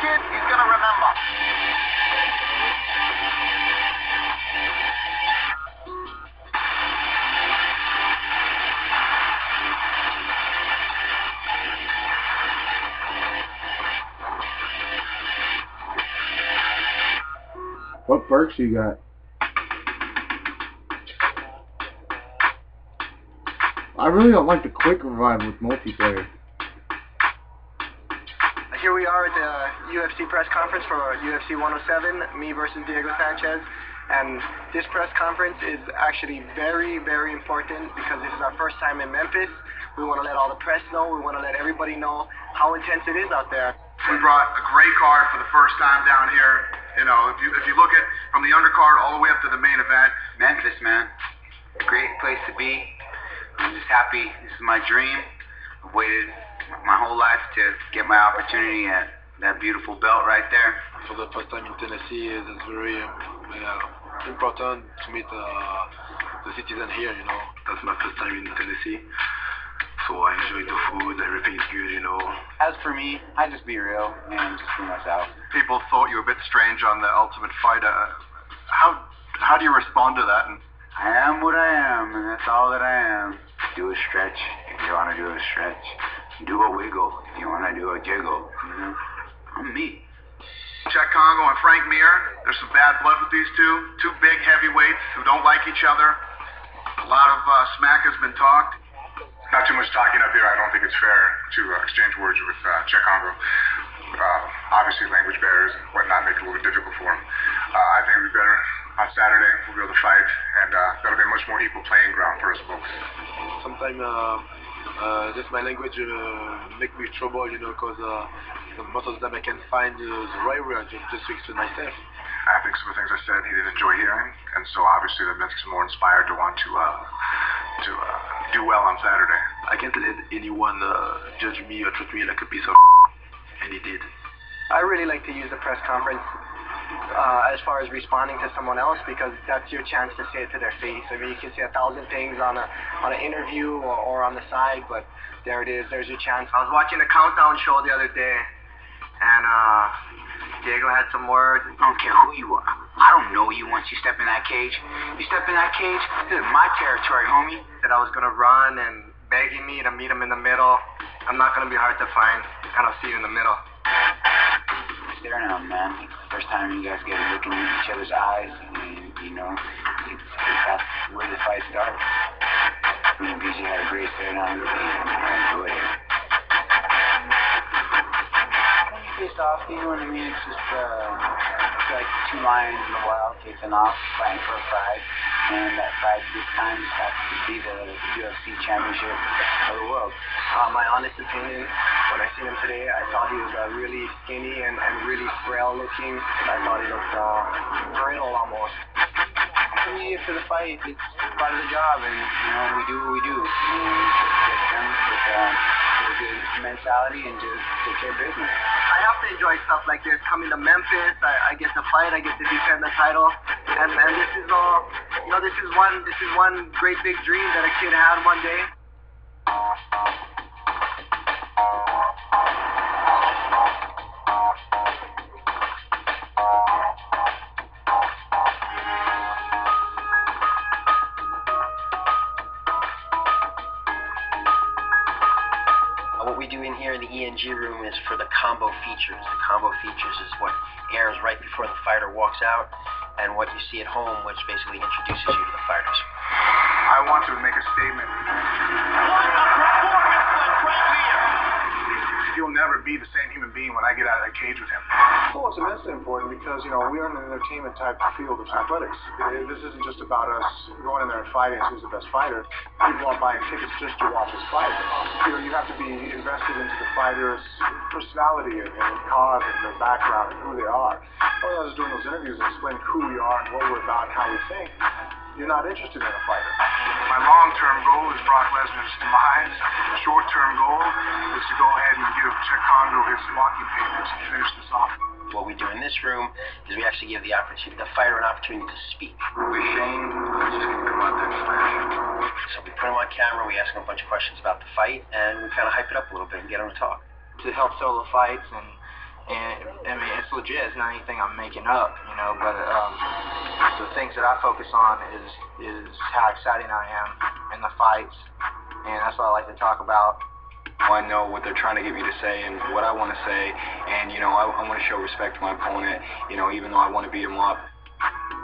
kid, he's gonna remember. What perks you got? I really don't like the quick revive with multiplayer. Here we are at the UFC press conference for UFC 107, me versus Diego Sanchez. And this press conference is actually very, very important because this is our first time in Memphis. We want to let all the press know, we want to let everybody know how intense it is out there. We brought a great card for the first time down here. You know, if you look at from the undercard all the way up to the main event. Memphis, man. Great place to be. I'm just happy. This is my dream. I've waited my whole life to get my opportunity at that beautiful belt right there. For the first time in Tennessee, it's very important to meet the citizen here, you know. That's my first time in Tennessee. So I enjoy the food, everything's good, you know. As for me, I just be real and just be myself. People thought you were a bit strange on the Ultimate Fighter. How do you respond to that? I am what I am, and that's all that I am. Do a stretch if you want to do a stretch. Do a wiggle if you want to do a jiggle. You know? I'm me. Jack Congo and Frank Mir, there's some bad blood with these two big heavyweights who don't like each other. A lot of smack has been talked. Not too much talking up here. I don't think it's fair to exchange words with Jack Congo. Obviously, language barriers and whatnot make it a little bit difficult for him. I think it'll be better on Saturday. We'll be able to fight, and that'll be a much more equal playing ground for us both. Sometimes just my language make me trouble, you know, because most of the time I can't find the right word just to explain myself. I think some of the things I said he didn't enjoy hearing, and so obviously that makes him more inspired to want to do well on Saturday. I can't let anyone judge me or treat me like a piece of and he did. I really like to use the press conference as far as responding to someone else because that's your chance to say it to their face. I mean, you can say 1,000 things on an interview or on the side, but there it is. There's your chance. I was watching the Countdown show the other day, and Diego had some words. I don't care who you are. I don't know you once you step in that cage. You step in that cage, this is my territory, homie. That I was going to run and begging me to meet him in the middle. I'm not going to be hard to find, and I'll see you in the middle. Staring at him, man. It's the first time you guys get looking in each other's eyes, and, you know, that's where the fight starts. Me and BJ had a great stare down, and I enjoyed it. Face off, you know what I mean? It's just like two lions in the wild facing off, fighting for a prize, and that prize this time just happens to be the UFC championship of the world. My honest opinion, when I seen him today, I thought he was really skinny and really frail looking. I thought he looked brittle almost. For me, for the fight, it's part of the job, and you know we do what we do. And we get them with a good mentality and just take care of business. I have to enjoy stuff like this. Coming to Memphis, I get to fight, I get to defend the title, and this is all. You know, this is one great big dream that a kid had one day. What we do in here in the ENG room is for the combo features. The combo features is what airs right before the fighter walks out, and what you see at home, which basically introduces you to the fighters. I want to make a statement. He'll never be the same human being when I get out of that cage with him. Well, it's immensely important because, you know, we are in an entertainment type field of athletics. This isn't just about us going in there and fighting who's the best fighter. People aren't buying tickets just to watch us fight. You know, you have to be invested into the fighter's personality and cause and their background and who they are. All I was doing those interviews and explaining who we are and what we're about and how we think. You're not interested in a fighter. My long-term goal is Brock Lesnar's demise. The short-term goal is to go ahead and give Jack Congo his walking papers and finish this off. What we do in this room is we actually give the fighter an opportunity to speak. With Shane, let's just come out there and smash. So we put him on camera, we ask him a bunch of questions about the fight, and we kind of hype it up a little bit and get him to talk. To help sell the fights And I mean, it's legit. It's not anything I'm making up, you know. But the things that I focus on is how exciting I am in the fights, and that's what I like to talk about. I know what they're trying to get me to say and what I want to say, and you know, I want to show respect to my opponent. You know, even though I want to beat him up.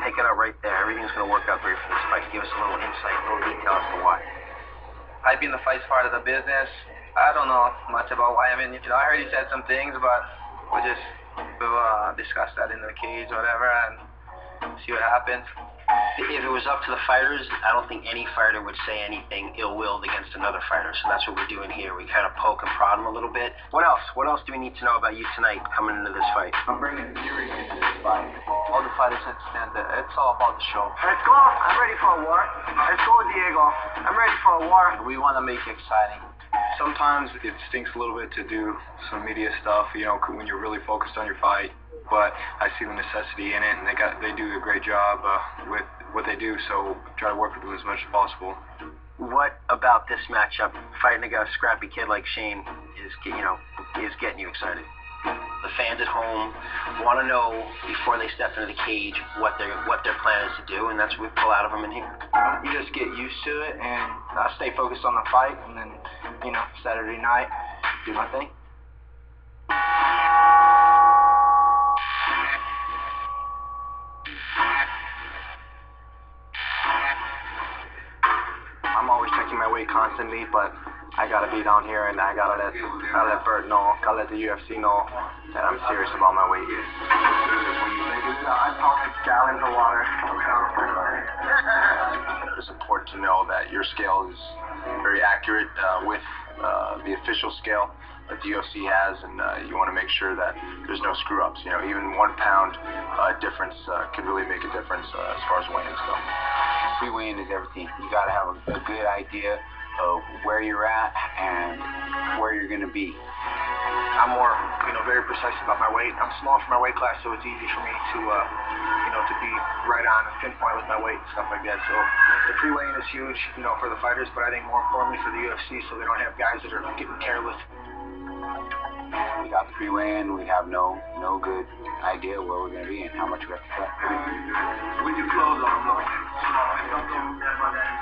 Take it out right there. Everything's going to work out great for this fight. Give us a little insight, a little detail as to why. I being the fight's part of the business. I don't know much about why. I mean, you know, I heard he said some things, but we'll discuss that in the cage or whatever and see what happens. If it was up to the fighters, I don't think any fighter would say anything ill-willed against another fighter. So that's what we're doing here. We kind of poke and prod them a little bit. What else? What else do we need to know about you tonight coming into this fight? I'm bringing fury into this fight. All the fighters understand that it's all about the show. Let's go. I'm ready for a war. Let's go, Diego. I'm ready for a war. We want to make it exciting. Sometimes it stinks a little bit to do some media stuff, you know, when you're really focused on your fight. But I see the necessity in it, and they do a great job with what they do. So try to work with them as much as possible. What about this matchup, fighting a scrappy kid like Shane, is getting you excited? The fans at home want to know before they step into the cage what their plan is to do, and that's what we pull out of them in here. You just get used to it, and I stay focused on the fight, and then, you know, Saturday night, do my thing. I'm always checking my weight constantly, but I gotta be down here, and I gotta let Bert know, gotta let the UFC know that I'm serious about my weight. I pounded gallons of water. It's important to know that your scale is very accurate with the official scale that the UFC has, and you want to make sure that there's no screw-ups. You know, even 1 pound difference could really make a difference as far as weigh-ins go. Pre-weigh-in is everything. You got to have a good idea of where you're at and where you're going to be. I'm more, very precise about my weight. I'm small for my weight class, so it's easy for me to, to be right on and pinpoint with my weight and stuff like that. So the pre-weigh-in is huge, for the fighters, but I think more importantly for the UFC, so they don't have guys that are getting careless. We got the pre-weigh-in. We have no good idea where we're going to be and how much we have to cut. With your clothes on,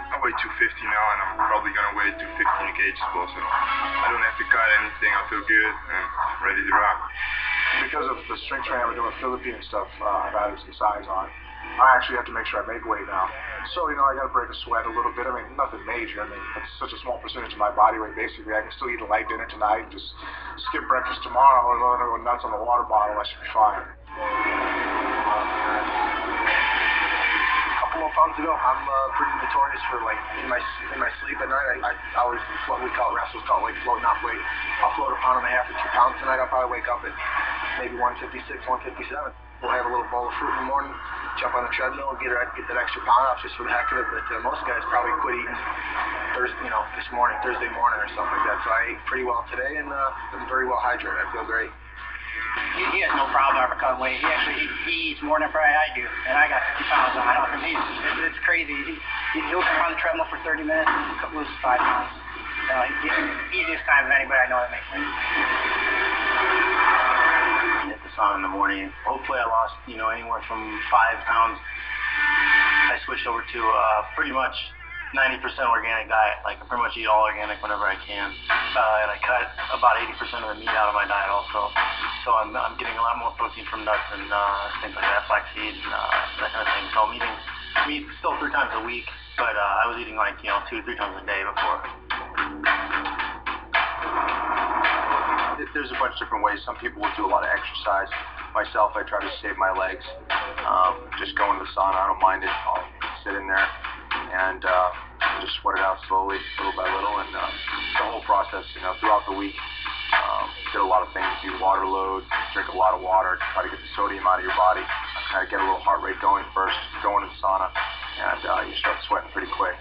I weigh 250 now, and I'm probably going to weigh 250 in the cage as well, so I don't have to cut anything. I feel good and ready to rock. Because of the strength training I'm doing with Philippine stuff, I've added some size on. I actually have to make sure I make weight now. So, I got to break a sweat a little bit. I mean, nothing major. I mean, it's such a small percentage of my body weight, basically. I can still eat a light dinner tonight and just skip breakfast tomorrow and go nuts on the water bottle. I should be fine. Couple of pounds ago, I'm pretty notorious for, in my sleep at night, I always, what we call, wrestlers call, floating off weight. I'll float a pound and a half or 2 pounds tonight. I'll probably wake up at maybe 156, 157. We'll have a little bowl of fruit in the morning, jump on the treadmill, get that extra pound off just for the heck of it. But most guys probably quit eating Thursday morning or something like that. So I ate pretty well today, and I'm very well hydrated. I feel great. He has no problem ever cutting weight. He eats more than probably I do, and I got 50 pounds on him. It's crazy. He'll come on the treadmill for 30 minutes and loses 5 pounds. He's the easiest time of anybody I know that makes weight. Hit the sauna in the morning. Hopefully I lost, anywhere from 5 pounds. I switched over to pretty much 90% organic diet. I pretty much eat all organic whenever I can. And I cut about 80% of the meat out of my diet also. So I'm getting a lot more protein from nuts and things like that, flax seeds and that kind of thing. So I'm eating meat still 3 times a week, but I was eating 2 to 3 times a day before. There's a bunch of different ways. Some people will do a lot of exercise. Myself, I try to save my legs. Just go into the sauna. I don't mind it. I'll sit in there and just sweat it out slowly, little by little. And the whole process, throughout the week, did a lot of things. Do water load, drink a lot of water, try to get the sodium out of your body, kind of get a little heart rate going first, go into the sauna, and you start sweating pretty quick.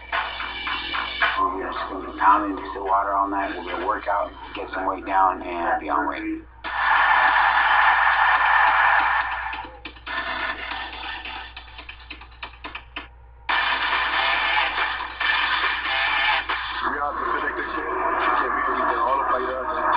We're just going to be pounding still water all night. We'll get a workout, get some weight down, and be on weight. We are Pacific State, champion with all the fighters and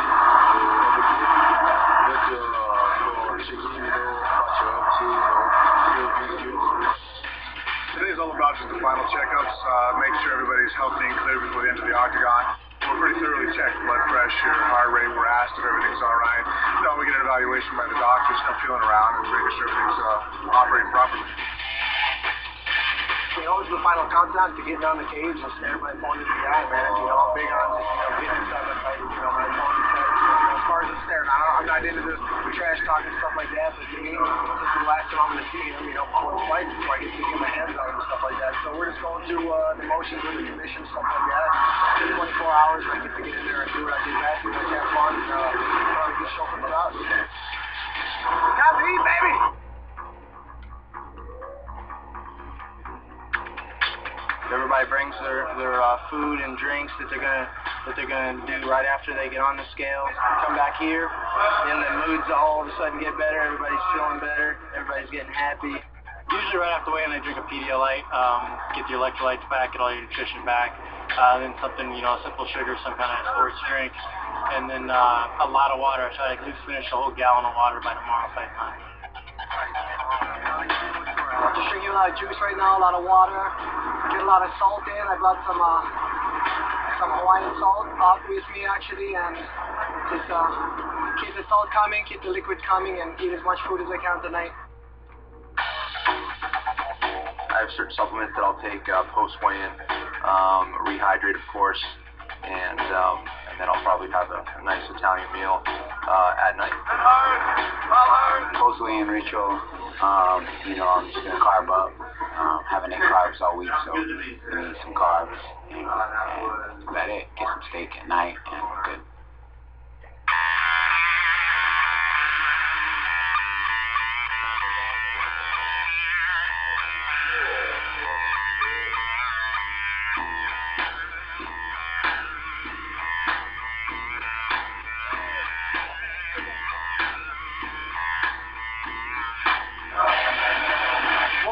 octagon. We're pretty thoroughly checked, blood pressure, heart rate. We're asked if everything's all right. You know, we get an evaluation by the doctors, come feeling around and making sure everything's operating properly. You know, it's the final countdown to getting on the cage and stare my opponent in the eye, man. You know, I'm big on just, you know, getting inside the fight, you know, my opponent's head. So, you know, as far as the staring, I'm not into the trash talk and stuff like that, but to me, this is the last time I'm going to see him, you know, before the fight, before I get to get my hands on him and stuff like that. So we're just going through the motions of the conditions, stuff like that. In 24 hours, I get to get in there and do what I do best, and have fun, and put on a good show for the crowd. Time to eat, baby! Everybody brings their food and drinks that they're gonna do right after they get on the scale. Come back here, then the moods all of a sudden get better. Everybody's feeling better. Everybody's getting happy. Usually right after the weigh-in, I drink a Pedialyte, get the electrolytes back, get all your nutrition back. Then something, you know, simple sugar, some kind of sports drink, and then a lot of water. I try to at least finish a whole gallon of water by tomorrow fight time. Just drinking a lot of juice right now, a lot of water. Get a lot of salt in. I brought some Hawaiian salt up with me actually, and just keep the salt coming, keep the liquid coming, and eat as much food as I can tonight. I have certain supplements that I'll take post weigh-in, rehydrate of course, and then I'll probably have a nice Italian meal at night. Post weigh-in ritual, you know, I'm just gonna carb up. Haven't ate carbs all week, so I'm gonna eat some carbs, and that's it. Get some steak at night, and we're good.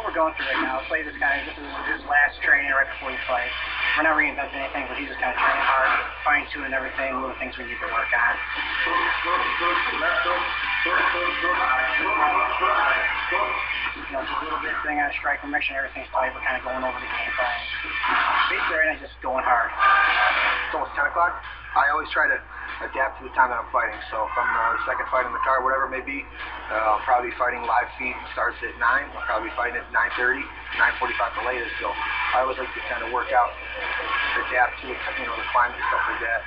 Going through right now. Slade is this is his last training right before the fight. We're not reinventing anything, but he's just kind of training hard, fine-tuning everything, little things we need to work on. You know, it's a little bit thing on a strike. We're making sure everything's tight. We're kind of going over the game plan. Basically, right now, just going hard. So it's 10 o'clock. I always try to adapt to the time that I'm fighting. So if I'm the second fight in the card, whatever it may be, I'll probably be fighting live feed starts at 9. I'll probably be fighting at 9:30, 9:45 the latest. So I always like to kind of work out, adapt to, you know, the climate and stuff like that.